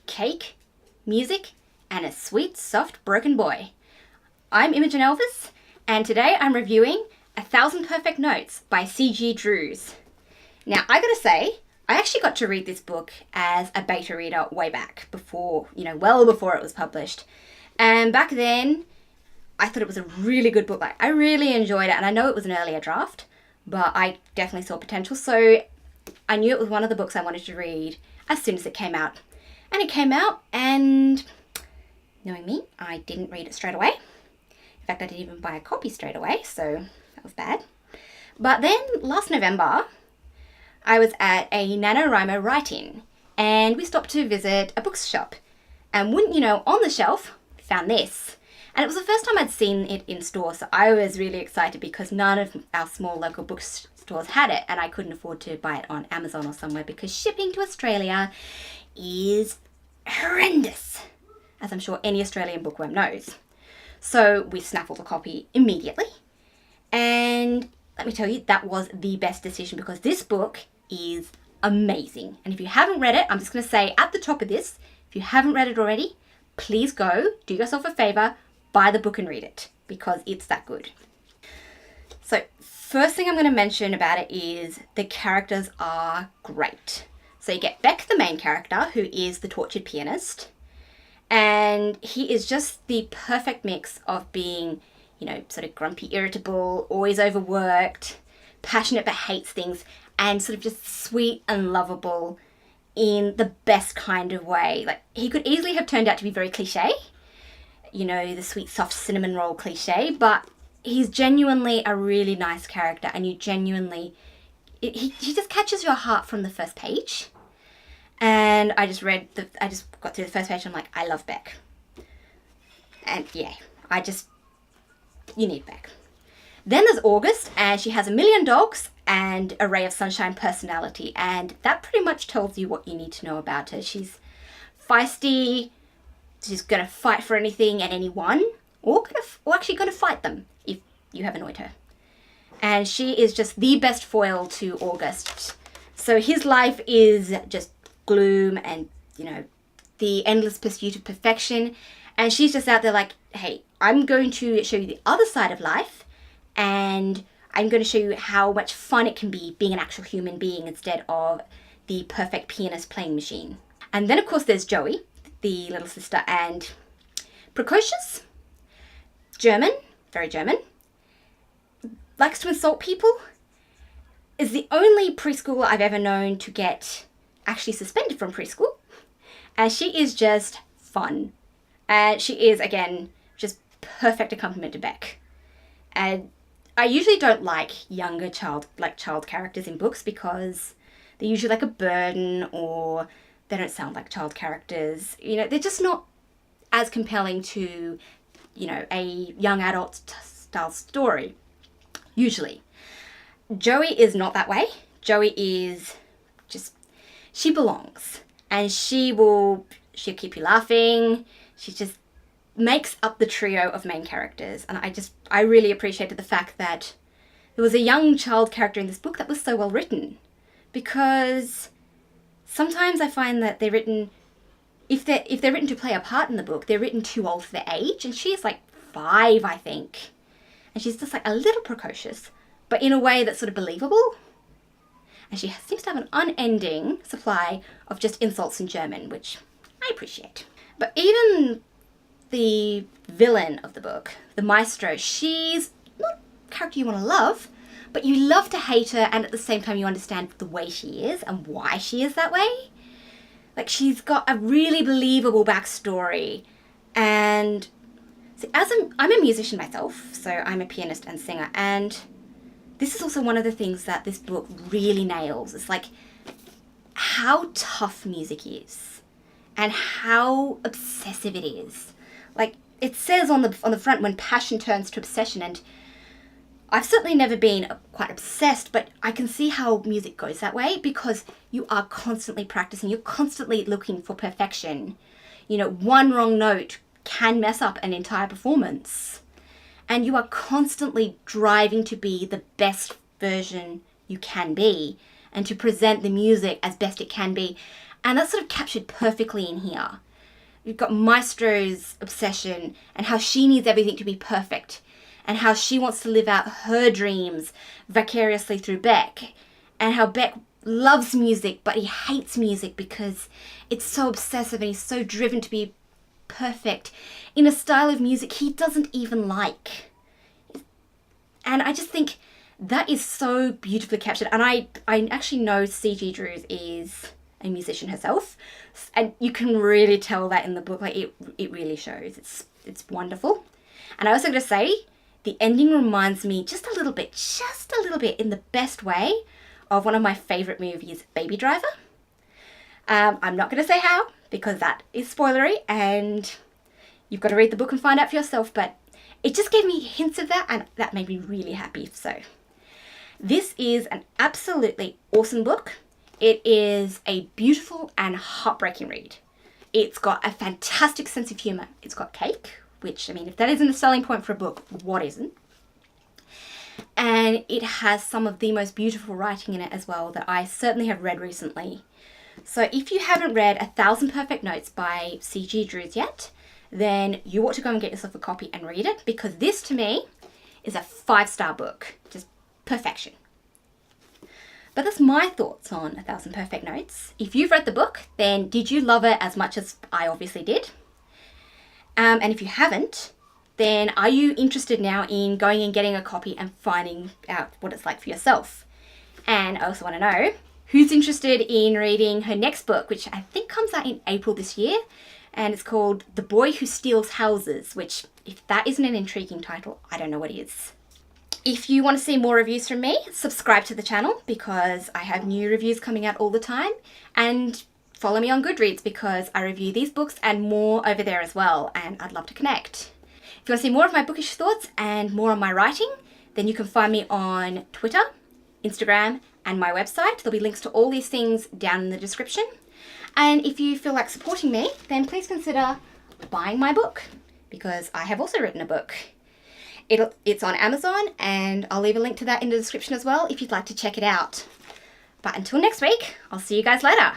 cake, music, and a sweet, soft, broken boy. I'm Imogen Elvis, and today I'm reviewing 1,000 Perfect Notes by C.G. Drews. Now, I gotta say, I actually got to read this book as a beta reader way back before, well before it was published. And back then, I thought it was a really good book. Like, I really enjoyed it, and I know it was an earlier draft, but I definitely saw potential. So I knew it was one of the books I wanted to read as soon as it came out. And it came out, and knowing me, I didn't read it straight away. In fact, I didn't even buy a copy straight away, so that was bad. But then last November, I was at a NaNoWriMo write-in, and we stopped to visit a bookshop. And wouldn't you know, on the shelf, found this. And it was the first time I'd seen it in store, so I was really excited because none of our small local bookstores had it, and I couldn't afford to buy it on Amazon or somewhere because shipping to Australia is horrendous, as I'm sure any Australian bookworm knows. So we snaffled a copy immediately, and let me tell you, that was the best decision because this book is amazing. And if you haven't read it, I'm just going to say at the top of this, if you haven't read it already, please go, do yourself a favor, buy the book and read it because it's that good. So first thing I'm going to mention about it is the characters are great. So you get Beck, the main character, who is the tortured pianist. And he is just the perfect mix of being, sort of grumpy, irritable, always overworked, passionate but hates things, and sort of just sweet and lovable in the best kind of way. Like, he could easily have turned out to be very cliche, the sweet, soft cinnamon roll cliche, but he's genuinely a really nice character, and he just catches your heart from the first page. And I just got through the first page and I'm like, I love Beck. And yeah, you need Beck. Then there's August, and she has 1,000,000 dogs and a ray of sunshine personality, and that pretty much tells you what you need to know about her. She's feisty, she's gonna fight for anything and anyone, or actually gonna fight them if you have annoyed her. And she is just the best foil to August. So his life is just gloom and, the endless pursuit of perfection. And she's just out there like, hey, I'm going to show you the other side of life, and I'm going to show you how much fun it can be being an actual human being instead of the perfect pianist playing machine. And then, of course, there's Joey, the little sister, and precocious, German, very German, likes to insult people, is the only preschooler I've ever known to get actually suspended from preschool, and she is just fun. And she is, again, just perfect accompaniment to Beck. And I usually don't like younger child characters in books because they're usually like a burden, or they don't sound like child characters. They're just not as compelling to, a young adult style story, usually. Joey is not that way. Joey is just, she belongs, and she'll keep you laughing. She just makes up the trio of main characters, and I really appreciated the fact that there was a young child character in this book that was so well written, because sometimes I find that they're written, if they're written to play a part in the book, they're written too old for their age, and she's like 5, I think, and she's just like a little precocious, but in a way that's sort of believable. And she seems to have an unending supply of just insults in German, which I appreciate. But even the villain of the book, the maestro, she's not a character you want to love, but you love to hate her, and at the same time you understand the way she is and why she is that way. Like, she's got a really believable backstory. And see, I'm a musician myself, so I'm a pianist and singer, and this is also one of the things that this book really nails. It's like how tough music is and how obsessive it is. Like, it says on the front, when passion turns to obsession, and I've certainly never been quite obsessed, but I can see how music goes that way because you are constantly practicing, you're constantly looking for perfection. One wrong note can mess up an entire performance. And you are constantly driving to be the best version you can be and to present the music as best it can be. And that's sort of captured perfectly in here. You've got Maestro's obsession and how she needs everything to be perfect and how she wants to live out her dreams vicariously through Beck, and how Beck loves music but he hates music because it's so obsessive and he's so driven to be perfect in a style of music he doesn't even like. And I just think that is so beautifully captured. And I actually know C.G. Drews is a musician herself, and you can really tell that in the book. Like it really shows. It's wonderful. And I also got to say, the ending reminds me just a little bit in the best way of one of my favorite movies, Baby Driver. I'm not going to say how because that is spoilery and you've got to read the book and find out for yourself, but it just gave me hints of that and that made me really happy. So this is an absolutely awesome book. It is a beautiful and heartbreaking read. It's got a fantastic sense of humour. It's got cake, which, I mean, if that isn't a selling point for a book, what isn't? And it has some of the most beautiful writing in it as well that I certainly have read recently. So if you haven't read 1,000 Perfect Notes by C.G. Drews yet, then you ought to go and get yourself a copy and read it, because this to me is a 5-star book. Just perfection. But that's my thoughts on 1,000 Perfect Notes. If you've read the book, then did you love it as much as I obviously did? And if you haven't, then are you interested now in going and getting a copy and finding out what it's like for yourself? And I also want to know who's interested in reading her next book, which I think comes out in April this year, and it's called The Boy Who Steals Houses, which, if that isn't an intriguing title, I don't know what is. If you want to see more reviews from me, subscribe to the channel because I have new reviews coming out all the time, and follow me on Goodreads because I review these books and more over there as well, and I'd love to connect. If you want to see more of my bookish thoughts and more on my writing, then you can find me on Twitter, Instagram, and my website. There'll be links to all these things down in the description. And if you feel like supporting me, then please consider buying my book because I have also written a book. It's on Amazon, and I'll leave a link to that in the description as well if you'd like to check it out. But until next week, I'll see you guys later.